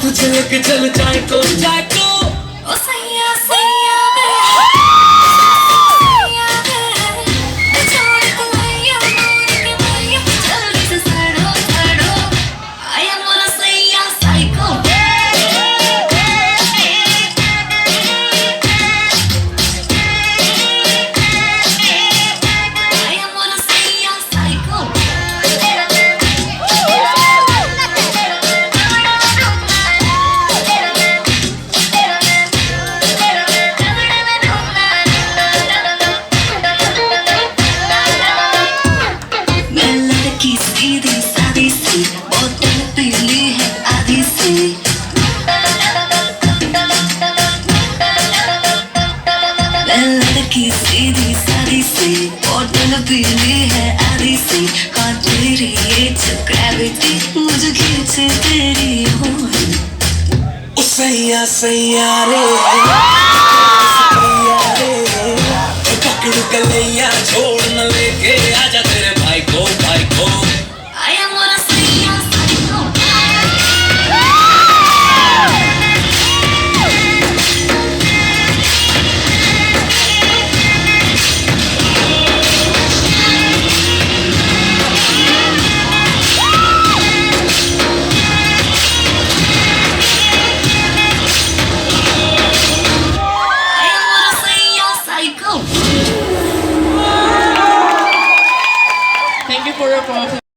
तुझे लेके चल जाए को ओ सैया सैया सीधी सादी सी बोतल पीली है आधी सी लड़की सीधी सादी सी बोतल पीली है आधी सी हाँ तेरी एज ग्रेविटी मुझे खींचे तेरी हो सैया सैया रे पकड़ कलैया छोड़ न लेके आजा तेरे भाई को I am what I say, Thank you for your